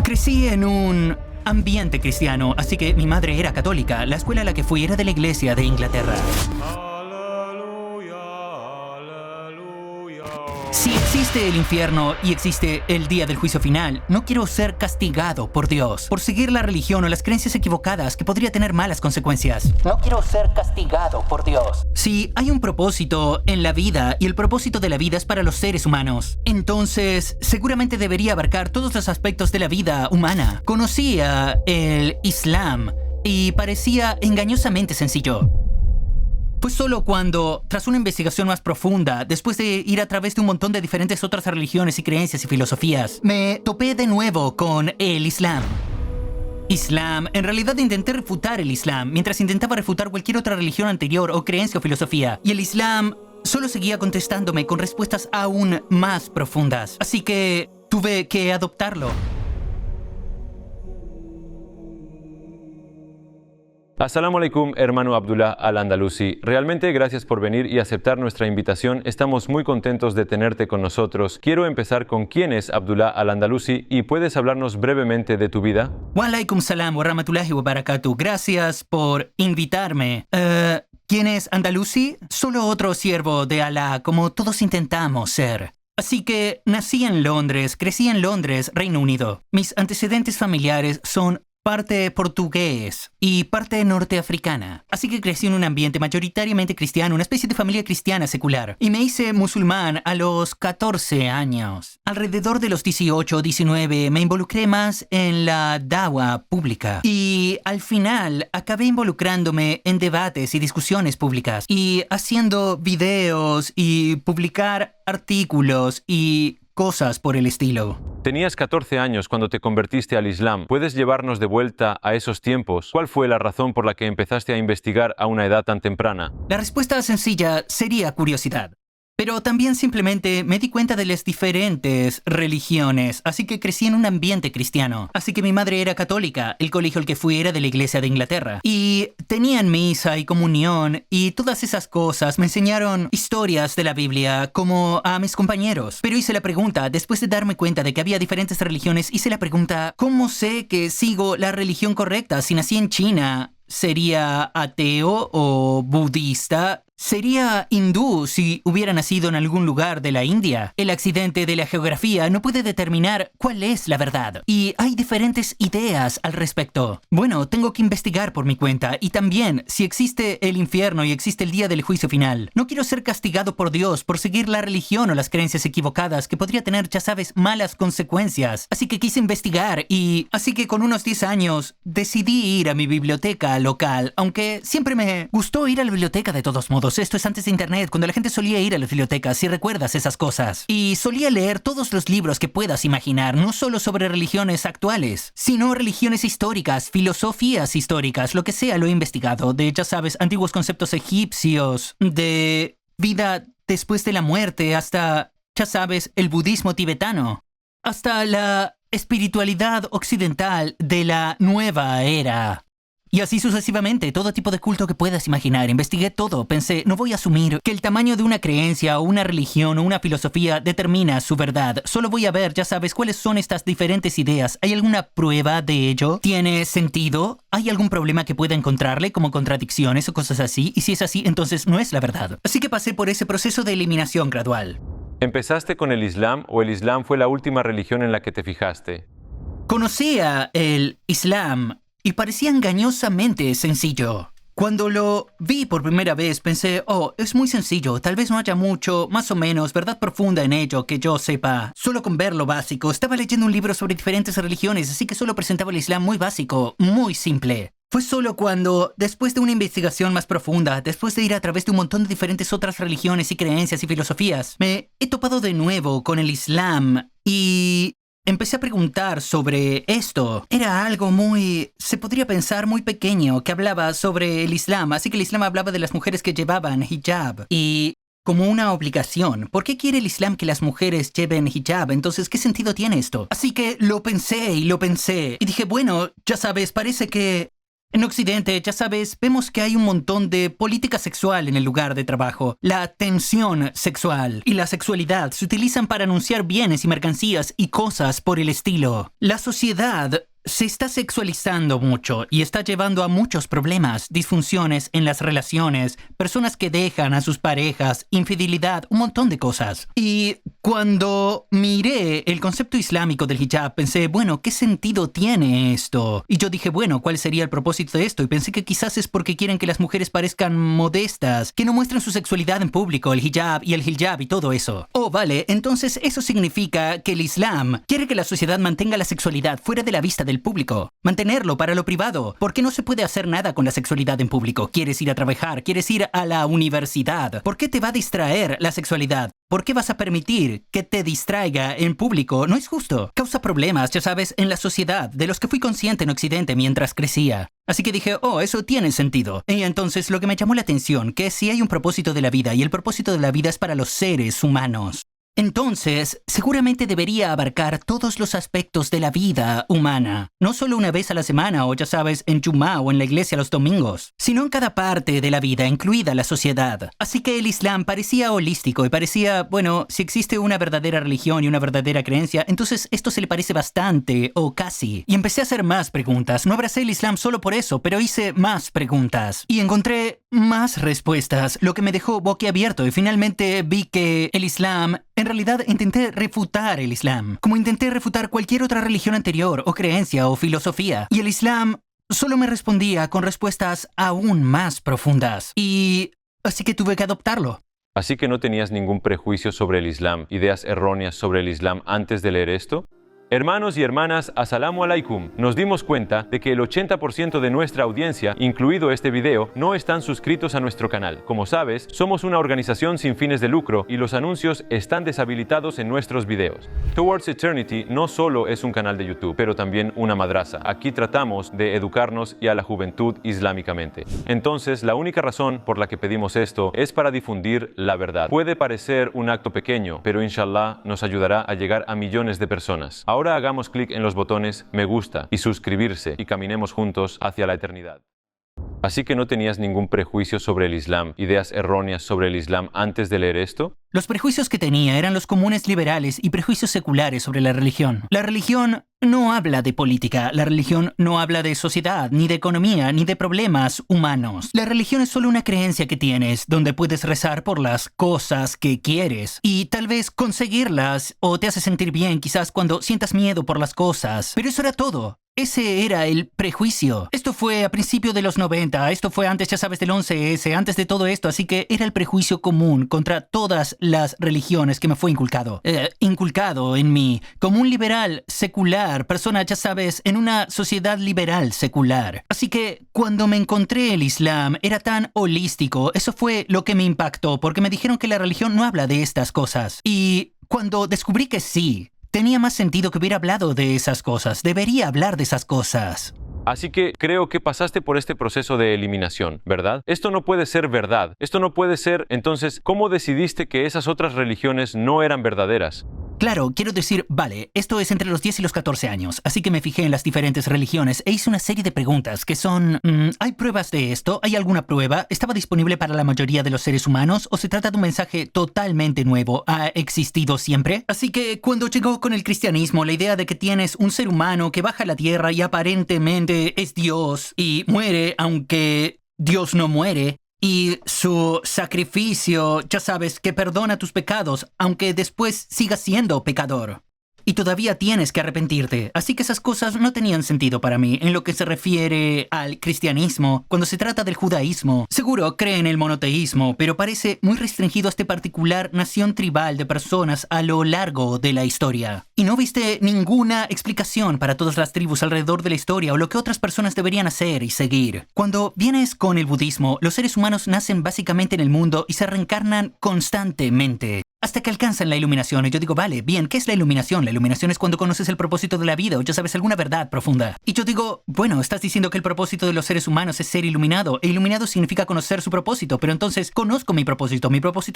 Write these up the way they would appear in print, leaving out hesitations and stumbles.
Crecí en un ambiente cristiano, así que mi madre era católica. La escuela a la que fui era de la iglesia de Inglaterra. Si existe el infierno y existe el día del juicio final, no quiero ser castigado por Dios por seguir la religión o las creencias equivocadas que podría tener malas consecuencias. No quiero ser castigado por Dios. Si hay un propósito en la vida y el propósito de la vida es para los seres humanos, entonces seguramente debería abarcar todos los aspectos de la vida humana. Conocía el Islam y parecía engañosamente sencillo. Fue solo cuando, tras una investigación más profunda, después de ir a través de un montón de diferentes otras religiones y creencias y filosofías, me topé de nuevo con el Islam. En realidad intenté refutar el Islam, mientras intentaba refutar cualquier otra religión anterior o creencia o filosofía. Y el Islam solo seguía contestándome con respuestas aún más profundas. Así que tuve que adoptarlo. As-salamu alaikum, hermano Abdullah Al-Andalusi. Realmente gracias por venir y aceptar nuestra invitación. Estamos muy contentos de tenerte con nosotros. Quiero empezar con quién es Abdullah Al-Andalusi y ¿puedes hablarnos brevemente de tu vida? Wa alaikum salam wa rahmatullahi wa barakatuh. Gracias por invitarme. ¿Quién es Andalusi? Solo otro siervo de Alá, como todos intentamos ser. Así que nací en Londres, crecí en Londres, Reino Unido. Mis antecedentes familiares son parte portugués y parte norteafricana. Así que crecí en un ambiente mayoritariamente cristiano, una especie de familia cristiana secular. Y me hice musulmán a los 14 años. Alrededor de los 18 o 19 me involucré más en la dawa pública. Y al final acabé involucrándome en debates y discusiones públicas. Y haciendo videos y publicar artículos y cosas por el estilo. Tenías 14 años cuando te convertiste al Islam. ¿Puedes llevarnos de vuelta a esos tiempos? ¿Cuál fue la razón por la que empezaste a investigar a una edad tan temprana? La respuesta sencilla sería curiosidad. Pero también simplemente me di cuenta de las diferentes religiones, así que crecí en un ambiente cristiano. Así que mi madre era católica, el colegio al que fui era de la iglesia de Inglaterra. Y tenían misa y comunión y todas esas cosas. Me enseñaron historias de la Biblia como a mis compañeros. Pero hice la pregunta, después de darme cuenta de que había diferentes religiones, hice la pregunta, ¿cómo sé que sigo la religión correcta? Si nací en China, ¿sería ateo o budista? ¿Sería hindú si hubiera nacido en algún lugar de la India? El accidente de la geografía no puede determinar cuál es la verdad. Y hay diferentes ideas al respecto. Bueno, tengo que investigar por mi cuenta. Y también, si existe el infierno y existe el día del juicio final, no quiero ser castigado por Dios por seguir la religión o las creencias equivocadas que podría tener, ya sabes, malas consecuencias. Así que quise investigar y... Así que con unos 10 años decidí ir a mi biblioteca local, aunque siempre me gustó ir a la biblioteca de todos modos. Esto es antes de internet, cuando la gente solía ir a las bibliotecas, si recuerdas esas cosas. Y solía leer todos los libros que puedas imaginar, no solo sobre religiones actuales, sino religiones históricas, filosofías históricas, lo que sea lo he investigado, de, ya sabes, antiguos conceptos egipcios, de vida después de la muerte, hasta, ya sabes, el budismo tibetano, hasta la espiritualidad occidental de la nueva era. Y así sucesivamente, todo tipo de culto que puedas imaginar. Investigué todo. Pensé, no voy a asumir que el tamaño de una creencia o una religión o una filosofía determina su verdad. Solo voy a ver, ya sabes, cuáles son estas diferentes ideas. ¿Hay alguna prueba de ello? ¿Tiene sentido? ¿Hay algún problema que pueda encontrarle, como contradicciones o cosas así? Y si es así, entonces no es la verdad. Así que pasé por ese proceso de eliminación gradual. ¿Empezaste con el Islam o el Islam fue la última religión en la que te fijaste? Conocía el Islam y parecía engañosamente sencillo. Cuando lo vi por primera vez pensé, oh, es muy sencillo, tal vez no haya mucho, más o menos, verdad profunda en ello que yo sepa. Solo con ver lo básico. Estaba leyendo un libro sobre diferentes religiones, así que solo presentaba el Islam muy básico, muy simple. Fue solo cuando, después de una investigación más profunda, después de ir a través de un montón de diferentes otras religiones y creencias y filosofías, me he topado de nuevo con el Islam y... empecé a preguntar sobre esto. Era algo muy, se podría pensar, muy pequeño, que hablaba sobre el Islam. Así que el Islam hablaba de las mujeres que llevaban hijab. Y como una obligación. ¿Por qué quiere el Islam que las mujeres lleven hijab? Entonces, ¿qué sentido tiene esto? Así que lo pensé y dije, bueno, ya sabes, parece que En Occidente, ya sabes, vemos que hay un montón de política sexual en el lugar de trabajo. La tensión sexual y la sexualidad se utilizan para anunciar bienes y mercancías y cosas por el estilo. La sociedad se está sexualizando mucho y está llevando a muchos problemas, disfunciones en las relaciones, personas que dejan a sus parejas, infidelidad, un montón de cosas. Y cuando miré el concepto islámico del hijab, pensé, bueno, ¿qué sentido tiene esto? Y yo dije, bueno, ¿cuál sería el propósito de esto? Y pensé que quizás es porque quieren que las mujeres parezcan modestas, que no muestren su sexualidad en público, el hijab y todo eso. Oh, vale, entonces eso significa que el Islam quiere que la sociedad mantenga la sexualidad fuera de la vista del público, mantenerlo para lo privado. ¿Por qué no se puede hacer nada con la sexualidad en público? ¿Quieres ir a trabajar? ¿Quieres ir a la universidad? ¿Por qué te va a distraer la sexualidad? ¿Por qué vas a permitir que te distraiga en público? No es justo. Causa problemas, ya sabes, en la sociedad, de los que fui consciente en Occidente mientras crecía. Así que dije, oh, eso tiene sentido. Y entonces lo que me llamó la atención, que si hay un propósito de la vida, y el propósito de la vida es para los seres humanos, entonces, seguramente debería abarcar todos los aspectos de la vida humana, no solo una vez a la semana o ya sabes, en Jumá o en la iglesia los domingos, sino en cada parte de la vida, incluida la sociedad. Así que el Islam parecía holístico y parecía, bueno, si existe una verdadera religión y una verdadera creencia, entonces esto se le parece bastante o casi. Y empecé a hacer más preguntas. No abracé el Islam solo por eso, pero hice más preguntas. Y encontré más respuestas, lo que me dejó boquiabierto y finalmente vi que el Islam... En realidad intenté refutar el Islam, como intenté refutar cualquier otra religión anterior, o creencia, o filosofía. Y el Islam solo me respondía con respuestas aún más profundas. Y así que tuve que adoptarlo. Así que no tenías ningún prejuicio sobre el Islam, ideas erróneas sobre el Islam antes de leer esto. Hermanos y hermanas, Assalamu alaikum. Nos dimos cuenta de que el 80% de nuestra audiencia, incluido este video, no están suscritos a nuestro canal. Como sabes, somos una organización sin fines de lucro y los anuncios están deshabilitados en nuestros videos. Towards Eternity no solo es un canal de YouTube, pero también una madrasa. Aquí tratamos de educarnos y a la juventud islámicamente. Entonces, la única razón por la que pedimos esto es para difundir la verdad. Puede parecer un acto pequeño, pero inshallah nos ayudará a llegar a millones de personas. Ahora hagamos clic en los botones me gusta y suscribirse y caminemos juntos hacia la eternidad. Así que no tenías ningún prejuicio sobre el Islam, ideas erróneas sobre el Islam antes de leer esto. Los prejuicios que tenía eran los comunes liberales y prejuicios seculares sobre la religión. La religión no habla de política, la religión no habla de sociedad, ni de economía, ni de problemas humanos. La religión es solo una creencia que tienes, donde puedes rezar por las cosas que quieres y tal vez conseguirlas o te hace sentir bien quizás cuando sientas miedo por las cosas. Pero eso era todo. Ese era el prejuicio. Esto fue a principios de los 90, esto fue antes, ya sabes, del 11S, antes de todo esto, así que era el prejuicio común contra todas las religiones que me fue inculcado en mí, como un liberal secular, persona, ya sabes, en una sociedad liberal secular. Así que cuando me encontré el Islam, era tan holístico, eso fue lo que me impactó, porque me dijeron que la religión no habla de estas cosas. Y cuando descubrí que sí, tenía más sentido que hubiera hablado de esas cosas. Debería hablar de esas cosas. Así que creo que pasaste por este proceso de eliminación, ¿verdad? Esto no puede ser verdad. Esto no puede ser... Entonces, ¿cómo decidiste que esas otras religiones no eran verdaderas? Claro, quiero decir, vale, esto es entre los 10 y los 14 años, así que me fijé en las diferentes religiones e hice una serie de preguntas que son... ¿hay pruebas de esto? ¿Hay alguna prueba? ¿Estaba disponible para la mayoría de los seres humanos? ¿O se trata de un mensaje totalmente nuevo? ¿Ha existido siempre? Así que cuando llegó con el cristianismo, la idea de que tienes un ser humano que baja a la tierra y aparentemente es Dios y muere aunque Dios no muere, y su sacrificio, ya sabes, que perdona tus pecados, aunque después sigas siendo pecador. Y todavía tienes que arrepentirte. Así que esas cosas no tenían sentido para mí en lo que se refiere al cristianismo. Cuando se trata del judaísmo, seguro cree en el monoteísmo, pero parece muy restringido a esta particular nación tribal de personas a lo largo de la historia. Y no viste ninguna explicación para todas las tribus alrededor de la historia o lo que otras personas deberían hacer y seguir. Cuando vienes con el budismo, los seres humanos nacen básicamente en el mundo y se reencarnan constantemente, hasta que alcanzan la iluminación. Y yo digo, vale, bien, ¿qué es la iluminación? La iluminación es cuando conoces el propósito de la vida o ya sabes alguna verdad profunda. Y yo digo, bueno, estás diciendo que el propósito de los seres humanos es ser iluminado. E iluminado significa conocer su propósito, pero entonces conozco mi propósito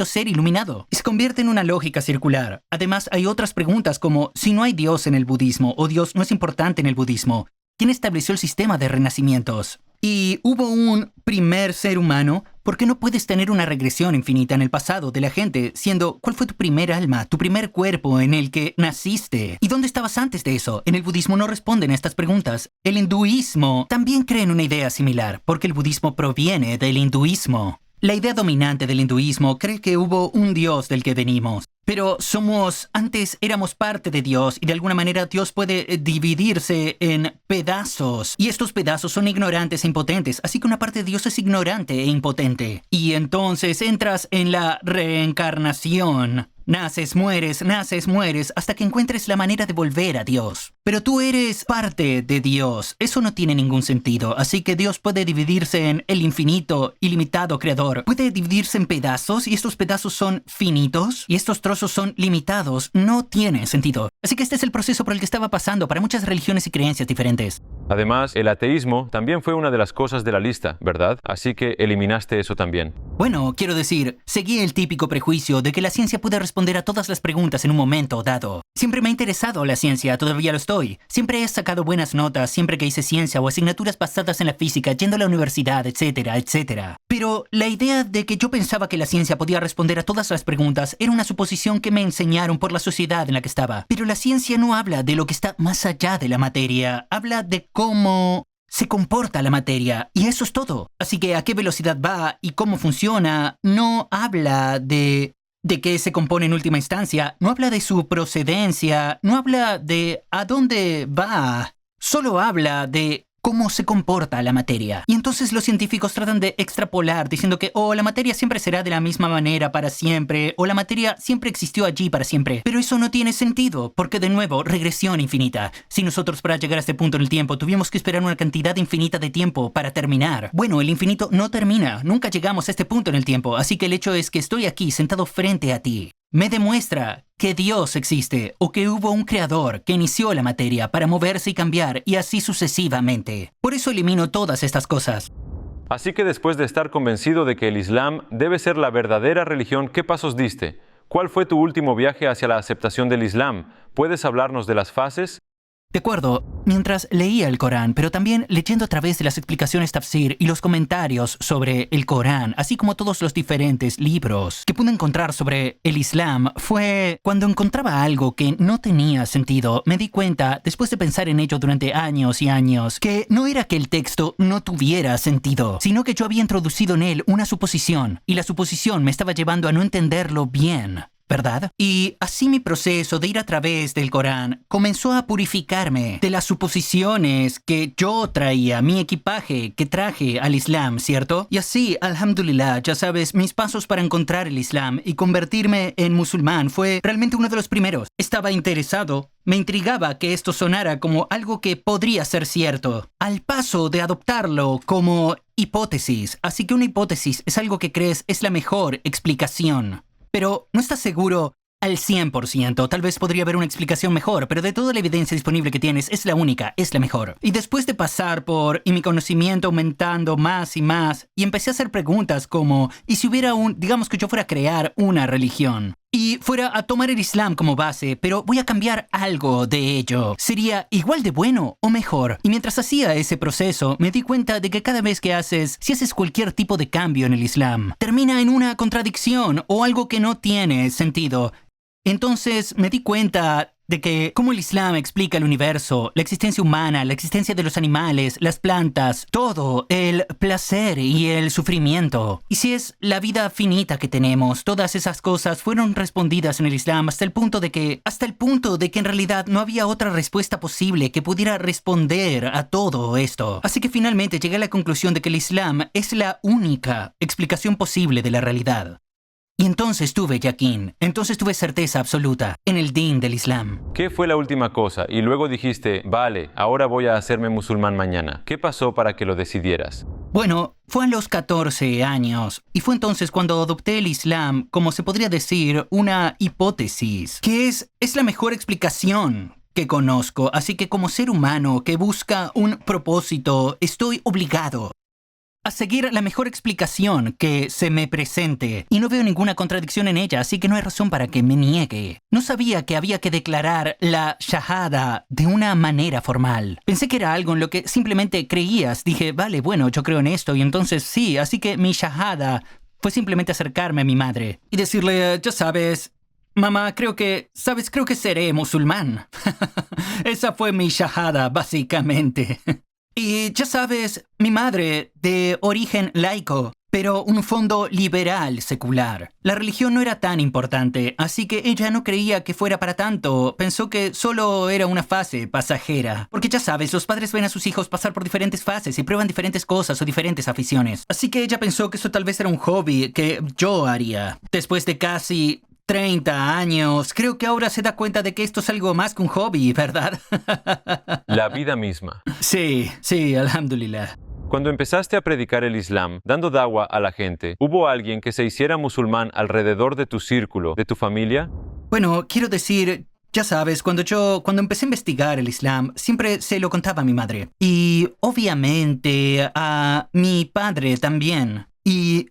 es ser iluminado. Y se convierte en una lógica circular. Además, hay otras preguntas como, si no hay Dios en el budismo o Dios no es importante en el budismo, ¿quién estableció el sistema de renacimientos? y hubo un primer ser humano, ¿por qué no puedes tener una regresión infinita en el pasado de la gente, siendo cuál fue tu primer alma, tu primer cuerpo en el que naciste? ¿Y dónde estabas antes de eso? En el budismo no responden a estas preguntas. El hinduismo también cree en una idea similar, porque el budismo proviene del hinduismo. La idea dominante del hinduismo cree que hubo un Dios del que venimos. Pero antes éramos parte de Dios y de alguna manera Dios puede dividirse en pedazos. Y estos pedazos son ignorantes e impotentes, así que una parte de Dios es ignorante e impotente. Y entonces entras en la reencarnación. Naces, mueres, hasta que encuentres la manera de volver a Dios. Pero tú eres parte de Dios. Eso no tiene ningún sentido. Así que Dios puede dividirse en el infinito, ilimitado creador. Puede dividirse en pedazos y estos pedazos son finitos y estos trozos son limitados. No tiene sentido. Así que este es el proceso por el que estaba pasando para muchas religiones y creencias diferentes. Además, el ateísmo también fue una de las cosas de la lista, ¿verdad? Así que eliminaste eso también. Bueno, quiero decir, seguí el típico prejuicio de que la ciencia puede responder a todas las preguntas en un momento dado. Siempre me ha interesado la ciencia, todavía lo estoy. Siempre he sacado buenas notas siempre que hice ciencia o asignaturas basadas en la física, yendo a la universidad, etcétera, etcétera. Pero la idea de que yo pensaba que la ciencia podía responder a todas las preguntas era una suposición que me enseñaron por la sociedad en la que estaba. Pero la ciencia no habla de lo que está más allá de la materia, habla de cómo se comporta la materia, y eso es todo. Así que a qué velocidad va y cómo funciona, no habla de qué se compone en última instancia, no habla de su procedencia, no habla de a dónde va, solo habla de cómo se comporta la materia. Y entonces los científicos tratan de extrapolar, diciendo que la materia siempre será de la misma manera para siempre, o la materia siempre existió allí para siempre. Pero eso no tiene sentido, porque de nuevo, regresión infinita. Si nosotros para llegar a este punto en el tiempo tuvimos que esperar una cantidad infinita de tiempo para terminar. Bueno, el infinito no termina, nunca llegamos a este punto en el tiempo, así que el hecho es que estoy aquí sentado frente a ti. Me demuestra que Dios existe o que hubo un creador que inició la materia para moverse y cambiar y así sucesivamente. Por eso elimino todas estas cosas. Así que después de estar convencido de que el Islam debe ser la verdadera religión, ¿qué pasos diste? ¿Cuál fue tu último viaje hacia la aceptación del Islam? ¿Puedes hablarnos de las fases? De acuerdo, mientras leía el Corán, pero también leyendo a través de las explicaciones tafsir y los comentarios sobre el Corán, así como todos los diferentes libros que pude encontrar sobre el Islam, fue cuando encontraba algo que no tenía sentido, me di cuenta, después de pensar en ello durante años y años, que no era que el texto no tuviera sentido, sino que yo había introducido en él una suposición, y la suposición me estaba llevando a no entenderlo bien. ¿Verdad? Y así mi proceso de ir a través del Corán comenzó a purificarme de las suposiciones que yo traía, mi equipaje que traje al Islam, ¿cierto? Y así, alhamdulillah, ya sabes, mis pasos para encontrar el Islam y convertirme en musulmán fue realmente uno de los primeros. Estaba interesado, me intrigaba que esto sonara como algo que podría ser cierto, al paso de adoptarlo como hipótesis. Así que una hipótesis es algo que crees es la mejor explicación. Pero no estás seguro al 100%. Tal vez podría haber una explicación mejor, pero de toda la evidencia disponible que tienes, es la única, es la mejor. Y después de pasar y mi conocimiento aumentando más, y empecé a hacer preguntas como, ¿y si hubiera digamos que yo fuera a crear una religión? Y fuera a tomar el Islam como base, pero voy a cambiar algo de ello. ¿Sería igual de bueno o mejor? Y mientras hacía ese proceso, me di cuenta de que cada vez que si haces cualquier tipo de cambio en el Islam, termina en una contradicción o algo que no tiene sentido. Entonces me di cuenta de que cómo el Islam explica el universo, la existencia humana, la existencia de los animales, las plantas, todo, el placer y el sufrimiento. Y si es la vida finita que tenemos, todas esas cosas fueron respondidas en el Islam hasta el punto de que en realidad no había otra respuesta posible que pudiera responder a todo esto. Así que finalmente llegué a la conclusión de que el Islam es la única explicación posible de la realidad. Y entonces tuve yaqín, tuve certeza absoluta en el din del Islam. ¿Qué fue la última cosa? Y luego dijiste, vale, ahora voy a hacerme musulmán mañana. ¿Qué pasó para que lo decidieras? Bueno, fue a los 14 años, y fue entonces cuando adopté el Islam, como se podría decir, una hipótesis, que es la mejor explicación que conozco, así que como ser humano que busca un propósito, estoy obligado a seguir la mejor explicación que se me presente. Y no veo ninguna contradicción en ella, así que no hay razón para que me niegue. No sabía que había que declarar la shahada de una manera formal. Pensé que era algo en lo que simplemente creías. Dije, vale, bueno, yo creo en esto, y entonces sí. Así que mi shahada fue simplemente acercarme a mi madre y decirle, ya sabes, mamá, creo que seré musulmán. Esa fue mi shahada, básicamente. Y ya sabes, mi madre, de origen laico, pero un fondo liberal secular. La religión no era tan importante, así que ella no creía que fuera para tanto. Pensó que solo era una fase pasajera. Porque ya sabes, los padres ven a sus hijos pasar por diferentes fases y prueban diferentes cosas o diferentes aficiones. Así que ella pensó que eso tal vez era un hobby que yo haría. Después de casi 30 años, creo que ahora se da cuenta de que esto es algo más que un hobby, ¿verdad? La vida misma. Sí, alhamdulillah. Cuando empezaste a predicar el Islam, dando dawah a la gente, ¿hubo alguien que se hiciera musulmán alrededor de tu círculo, de tu familia? Bueno, quiero decir, ya sabes, cuando empecé a investigar el Islam, siempre se lo contaba a mi madre. Y obviamente a mi padre también. Y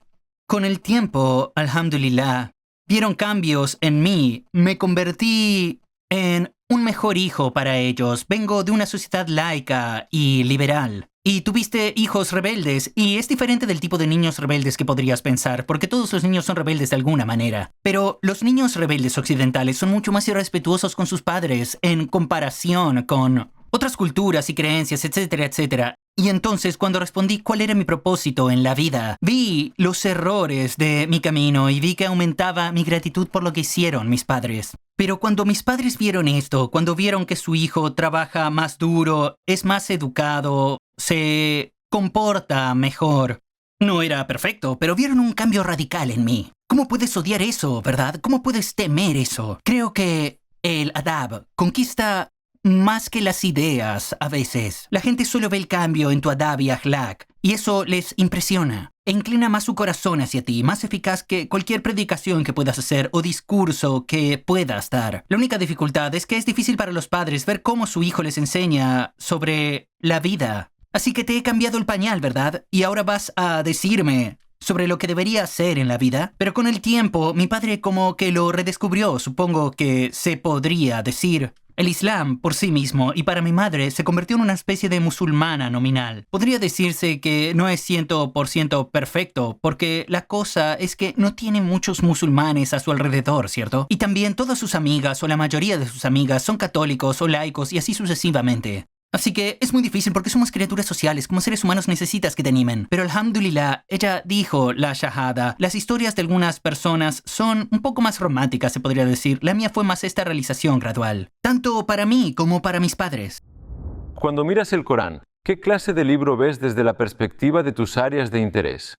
con el tiempo, alhamdulillah, vieron cambios en mí. Me convertí en un mejor hijo para ellos. Vengo de una sociedad laica y liberal. Y tuviste hijos rebeldes, y es diferente del tipo de niños rebeldes que podrías pensar, porque todos los niños son rebeldes de alguna manera. Pero los niños rebeldes occidentales son mucho más irrespetuosos con sus padres en comparación con otras culturas y creencias, etcétera, etcétera. Y entonces, cuando respondí cuál era mi propósito en la vida, vi los errores de mi camino y vi que aumentaba mi gratitud por lo que hicieron mis padres. Pero cuando mis padres vieron esto, cuando vieron que su hijo trabaja más duro, es más educado, se comporta mejor. No era perfecto, pero vieron un cambio radical en mí. ¿Cómo puedes odiar eso, verdad? ¿Cómo puedes temer eso? Creo que el adab conquista más que las ideas a veces. La gente solo ve el cambio en tu adab y akhlaq, y eso les impresiona. E inclina más su corazón hacia ti, más eficaz que cualquier predicación que puedas hacer o discurso que puedas dar. La única dificultad es que es difícil para los padres ver cómo su hijo les enseña sobre la vida. Así que te he cambiado el pañal, ¿verdad? Y ahora vas a decirme sobre lo que debería hacer en la vida. Pero con el tiempo, mi padre como que lo redescubrió, supongo que se podría decir. El Islam, por sí mismo, y para mi madre, se convirtió en una especie de musulmana nominal. Podría decirse que no es 100% perfecto, porque la cosa es que no tiene muchos musulmanes a su alrededor, ¿cierto? Y también todas sus amigas, o la mayoría de sus amigas, son católicos o laicos, y así sucesivamente. Así que es muy difícil porque somos criaturas sociales, como seres humanos necesitas que te animen. Pero alhamdulillah, ella dijo la shahada. Las historias de algunas personas son un poco más románticas, se podría decir. La mía fue más esta realización gradual, tanto para mí como para mis padres. Cuando miras el Corán, ¿qué clase de libro ves desde la perspectiva de tus áreas de interés?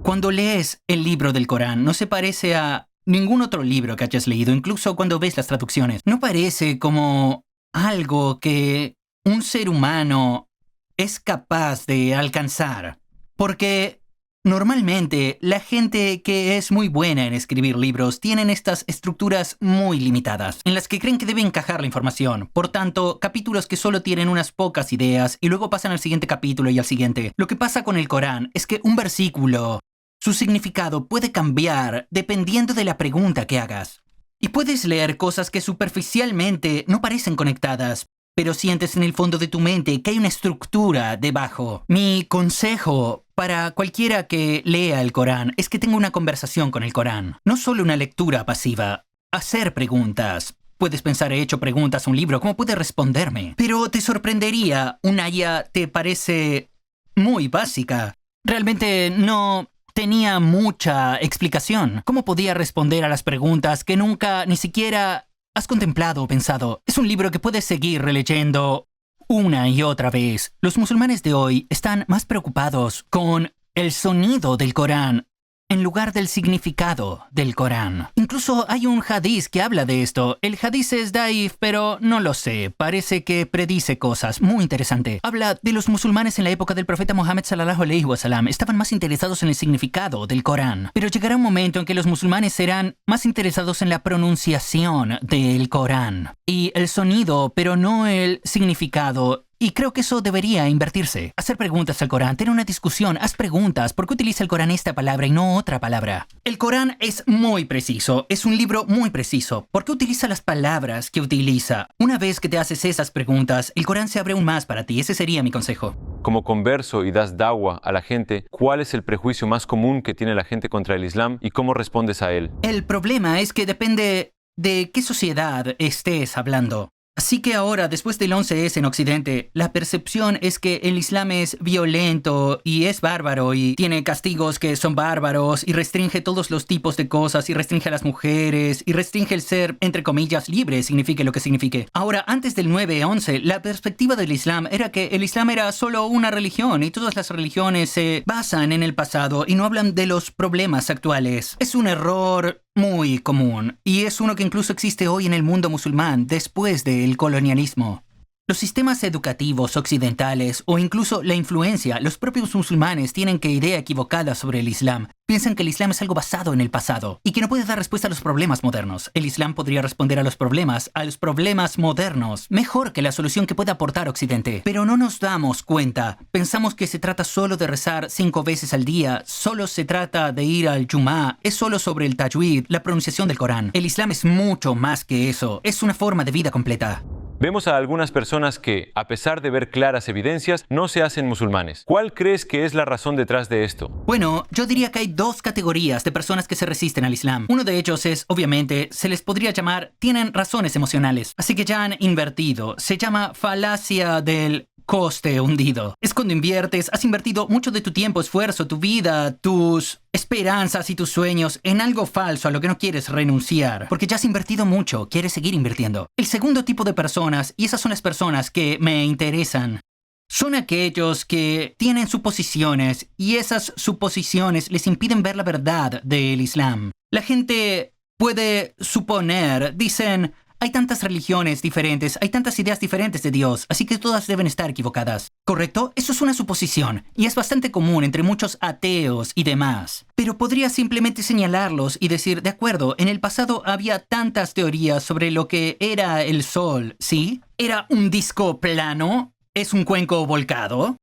Cuando lees el libro del Corán, no se parece a ningún otro libro que hayas leído, incluso cuando ves las traducciones. No parece como algo que un ser humano es capaz de alcanzar. Porque normalmente la gente que es muy buena en escribir libros tienen estas estructuras muy limitadas, en las que creen que debe encajar la información. Por tanto, capítulos que solo tienen unas pocas ideas y luego pasan al siguiente capítulo y al siguiente. Lo que pasa con el Corán es que un versículo, su significado puede cambiar dependiendo de la pregunta que hagas. Y puedes leer cosas que superficialmente no parecen conectadas, pero sientes en el fondo de tu mente que hay una estructura debajo. Mi consejo para cualquiera que lea el Corán es que tenga una conversación con el Corán. No solo una lectura pasiva. Hacer preguntas. Puedes pensar, he hecho preguntas a un libro, ¿cómo puede responderme? Pero te sorprendería, una IA te parece muy básica. Realmente no tenía mucha explicación. ¿Cómo podía responder a las preguntas que nunca ni siquiera has contemplado o pensado? Es un libro que puedes seguir releyendo una y otra vez. Los musulmanes de hoy están más preocupados con el sonido del Corán en lugar del significado del Corán. Incluso hay un hadiz que habla de esto. El hadiz es daif, pero no lo sé. Parece que predice cosas. Muy interesante. Habla de los musulmanes en la época del profeta Muhammad sallallahu alaihi wasallam. Estaban más interesados en el significado del Corán. Pero llegará un momento en que los musulmanes serán más interesados en la pronunciación del Corán. Y el sonido, pero no el significado. Y creo que eso debería invertirse. Hacer preguntas al Corán, tener una discusión, haz preguntas. ¿Por qué utiliza el Corán esta palabra y no otra palabra? El Corán es muy preciso, es un libro muy preciso. ¿Por qué utiliza las palabras que utiliza? Una vez que te haces esas preguntas, el Corán se abre aún más para ti. Ese sería mi consejo. Como converso y das da'wa a la gente, ¿cuál es el prejuicio más común que tiene la gente contra el Islam y cómo respondes a él? El problema es que depende de qué sociedad estés hablando. Así que ahora, después del 11S en Occidente, la percepción es que el Islam es violento y es bárbaro y tiene castigos que son bárbaros y restringe todos los tipos de cosas y restringe a las mujeres y restringe el ser, entre comillas, libre, signifique lo que signifique. Ahora, antes del 9-11, la perspectiva del Islam era que el Islam era solo una religión y todas las religiones se basan en el pasado y no hablan de los problemas actuales. Es un error muy común, y es uno que incluso existe hoy en el mundo musulmán después del colonialismo. Los sistemas educativos occidentales o incluso la influencia, los propios musulmanes tienen idea equivocada sobre el Islam. Piensan que el Islam es algo basado en el pasado y que no puede dar respuesta a los problemas modernos. El Islam podría responder a los problemas modernos, mejor que la solución que puede aportar Occidente. Pero no nos damos cuenta. Pensamos que se trata solo de rezar 5 veces al día, solo se trata de ir al Jumu'ah, es solo sobre el tajwid, la pronunciación del Corán. El Islam es mucho más que eso, es una forma de vida completa. Vemos a algunas personas que, a pesar de ver claras evidencias, no se hacen musulmanes. ¿Cuál crees que es la razón detrás de esto? Bueno, yo diría que hay 2 categorías de personas que se resisten al Islam. Uno de ellos es, obviamente, se les podría llamar, tienen razones emocionales. Así que ya han invertido. Se llama falacia del coste hundido. Es cuando has invertido mucho de tu tiempo, esfuerzo, tu vida, tus esperanzas y tus sueños en algo falso a lo que no quieres renunciar. Porque ya has invertido mucho, quieres seguir invirtiendo. El segundo tipo de personas, y esas son las personas que me interesan, son aquellos que tienen suposiciones y esas suposiciones les impiden ver la verdad del Islam. La gente puede suponer, dicen, hay tantas religiones diferentes, hay tantas ideas diferentes de Dios, así que todas deben estar equivocadas. ¿Correcto? Eso es una suposición, y es bastante común entre muchos ateos y demás. Pero podría simplemente señalarlos y decir, de acuerdo, en el pasado había tantas teorías sobre lo que era el Sol, ¿sí? ¿Era un disco plano? ¿Es un cuenco volcado?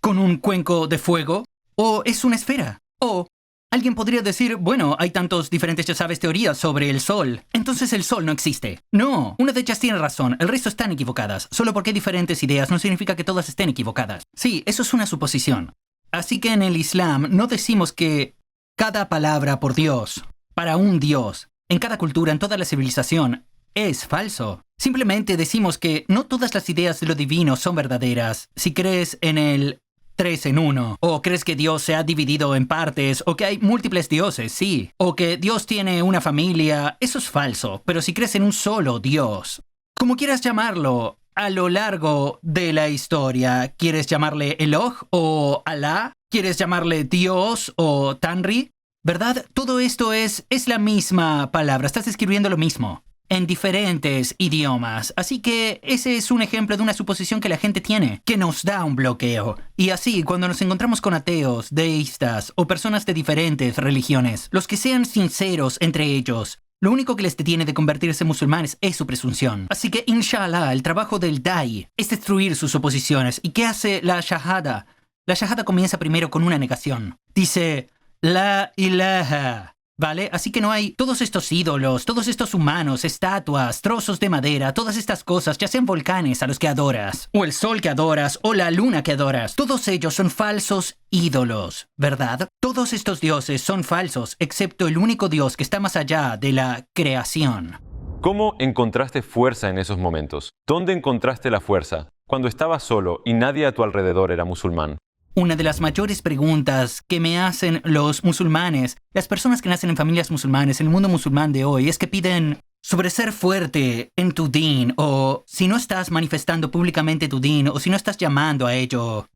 ¿Con un cuenco de fuego? ¿O es una esfera? ¿O alguien podría decir, bueno, hay tantos diferentes, ya sabes, teorías sobre el Sol. Entonces el Sol no existe. No, una de ellas tiene razón, el resto están equivocadas. Solo porque hay diferentes ideas no significa que todas estén equivocadas. Sí, eso es una suposición. Así que en el Islam no decimos que cada palabra por Dios, para un Dios, en cada cultura, en toda la civilización, es falso. Simplemente decimos que no todas las ideas de lo divino son verdaderas. Si crees en el 3 en 1, o crees que Dios se ha dividido en partes, o que hay múltiples dioses, sí, o que Dios tiene una familia, eso es falso. Pero si crees en un solo Dios, como quieras llamarlo, a lo largo de la historia, ¿quieres llamarle Eloh o Alá? ¿Quieres llamarle Dios o Tanri? ¿Verdad? Todo esto es la misma palabra, estás escribiendo lo mismo en diferentes idiomas. Así que ese es un ejemplo de una suposición que la gente tiene, que nos da un bloqueo. Y así, cuando nos encontramos con ateos, deístas o personas de diferentes religiones, los que sean sinceros entre ellos, lo único que les detiene de convertirse en musulmanes es su presunción. Así que, inshallah, el trabajo del da'i es destruir sus oposiciones. ¿Y qué hace la shahada? La shahada comienza primero con una negación. Dice, la ilaha. ¿Vale? Así que no hay todos estos ídolos, todos estos humanos, estatuas, trozos de madera, todas estas cosas, ya sean volcanes a los que adoras, o el sol que adoras, o la luna que adoras. Todos ellos son falsos ídolos, ¿verdad? Todos estos dioses son falsos, excepto el único Dios que está más allá de la creación. ¿Cómo encontraste fuerza en esos momentos? ¿Dónde encontraste la fuerza? Cuando estabas solo y nadie a tu alrededor era musulmán. Una de las mayores preguntas que me hacen los musulmanes, las personas que nacen en familias musulmanes, en el mundo musulmán de hoy, es que piden sobre ser fuerte en tu din, o si no estás manifestando públicamente tu din, o si no estás llamando a ello,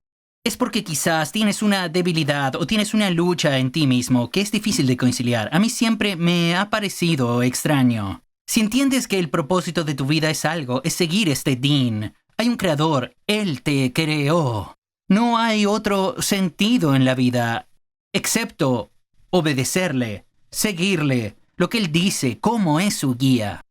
es porque quizás tienes una debilidad o tienes una lucha en ti mismo que es difícil de conciliar. A mí siempre me ha parecido extraño. Si entiendes que el propósito de tu vida es algo, es seguir este din, hay un creador, él te creó. No hay otro sentido en la vida, excepto obedecerle, seguirle, lo que él dice, cómo es su guía.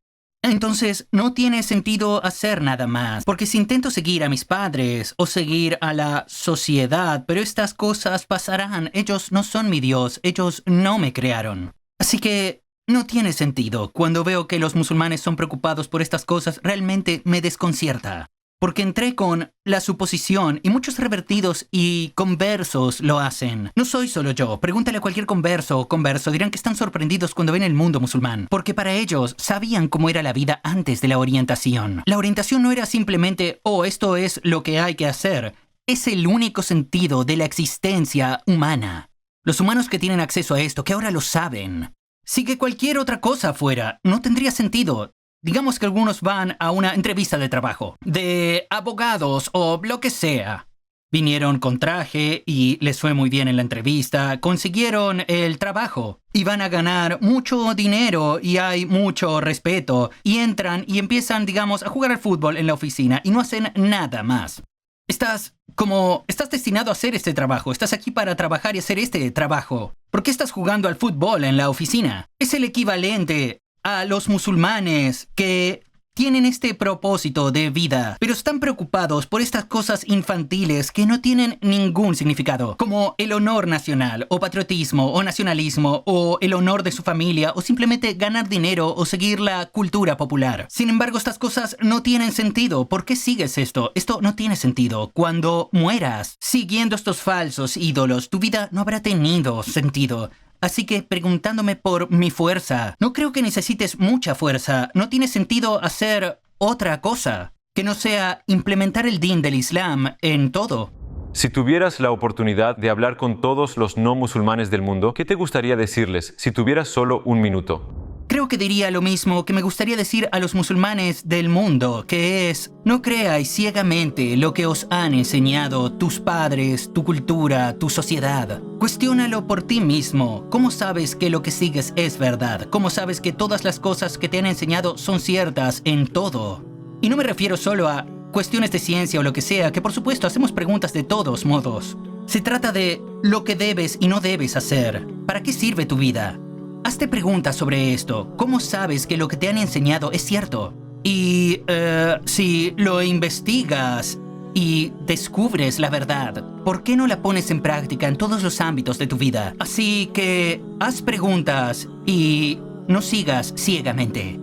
Entonces, no tiene sentido hacer nada más, porque si intento seguir a mis padres o seguir a la sociedad, pero estas cosas pasarán, ellos no son mi Dios, ellos no me crearon. Así que no tiene sentido. Cuando veo que los musulmanes son preocupados por estas cosas, realmente me desconcierta. Porque entré con la suposición, y muchos revertidos y conversos lo hacen. No soy solo yo. Pregúntale a cualquier converso o converso, dirán que están sorprendidos cuando ven el mundo musulmán. Porque para ellos sabían cómo era la vida antes de la orientación. La orientación no era simplemente, oh, esto es lo que hay que hacer. Es el único sentido de la existencia humana. Los humanos que tienen acceso a esto, que ahora lo saben. Si que cualquier otra cosa fuera, no tendría sentido. Digamos que algunos van a una entrevista de trabajo, de abogados o lo que sea. Vinieron con traje y les fue muy bien en la entrevista, consiguieron el trabajo y van a ganar mucho dinero y hay mucho respeto y entran y empiezan, digamos, a jugar al fútbol en la oficina y no hacen nada más. Estás destinado a hacer este trabajo, estás aquí para trabajar y hacer este trabajo. ¿Por qué estás jugando al fútbol en la oficina? Es el equivalente a los musulmanes que tienen este propósito de vida, pero están preocupados por estas cosas infantiles que no tienen ningún significado, como el honor nacional, o patriotismo, o nacionalismo, o el honor de su familia, o simplemente ganar dinero o seguir la cultura popular. Sin embargo, estas cosas no tienen sentido. ¿Por qué sigues esto? Esto no tiene sentido. Cuando mueras siguiendo estos falsos ídolos, tu vida no habrá tenido sentido. Así que preguntándome por mi fuerza, no creo que necesites mucha fuerza. No tiene sentido hacer otra cosa que no sea implementar el din del Islam en todo. Si tuvieras la oportunidad de hablar con todos los no musulmanes del mundo, ¿qué te gustaría decirles si tuvieras solo un minuto? Creo que diría lo mismo que me gustaría decir a los musulmanes del mundo, que es: no creáis ciegamente lo que os han enseñado tus padres, tu cultura, tu sociedad. Cuestiónalo por ti mismo. ¿Cómo sabes que lo que sigues es verdad? ¿Cómo sabes que todas las cosas que te han enseñado son ciertas en todo? Y no me refiero solo a cuestiones de ciencia o lo que sea, que por supuesto hacemos preguntas de todos modos. Se trata de lo que debes y no debes hacer. ¿Para qué sirve tu vida? Hazte preguntas sobre esto. ¿Cómo sabes que lo que te han enseñado es cierto? Y si lo investigas y descubres la verdad, ¿por qué no la pones en práctica en todos los ámbitos de tu vida? Así que haz preguntas y no sigas ciegamente.